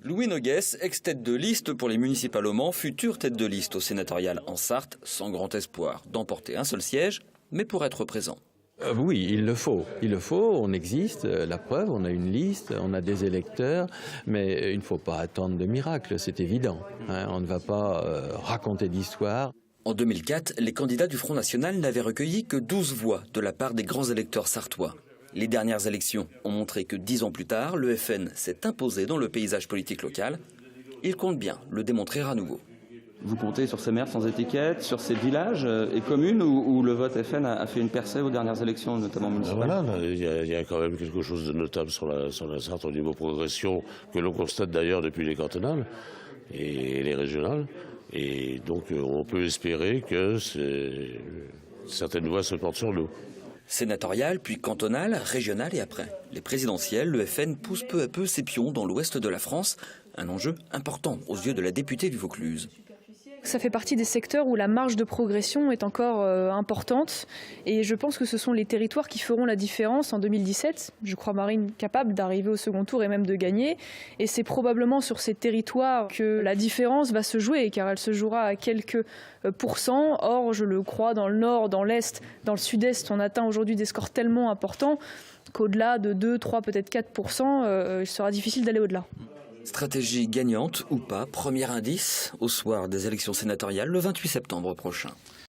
Louis Noguès, ex-tête de liste pour les municipales au Mans, future tête de liste au sénatorial en Sarthe, sans grand espoir d'emporter un seul siège, mais pour être présent. Oui, il le faut. On existe, la preuve, on a une liste, on a des électeurs, mais il ne faut pas attendre de miracle, c'est évident. On ne va pas raconter d'histoire. En 2004, les candidats du Front National n'avaient recueilli que 12 voix de la part des grands électeurs sartois. Les dernières élections ont montré que 10 ans plus tard, le FN s'est imposé dans le paysage politique local. Il compte bien le démontrer à nouveau. Vous comptez sur ces maires sans étiquette, sur ces villages et communes où le vote FN a fait une percée aux dernières élections, notamment municipales? Voilà, il y a quand même quelque chose de notable sur la Sarthe au niveau progression, que l'on constate d'ailleurs depuis les cantonales et les régionales. Et donc on peut espérer que certaines voix se portent sur nous. Sénatorial, puis cantonal, régional et après les présidentielles, le FN pousse peu à peu ses pions dans l'ouest de la France, un enjeu important aux yeux de la députée du Vaucluse. Ça fait partie des secteurs où la marge de progression est encore importante et je pense que ce sont les territoires qui feront la différence en 2017. Je crois Marine capable d'arriver au second tour et même de gagner. Et c'est probablement sur ces territoires que la différence va se jouer car elle se jouera à quelques pourcents. Or, je le crois, dans le nord, dans l'est, dans le sud-est, on atteint aujourd'hui des scores tellement importants qu'au-delà de 2, 3, peut-être 4%, il sera difficile d'aller au-delà. Stratégie gagnante ou pas, premier indice au soir des élections sénatoriales le 28 septembre prochain.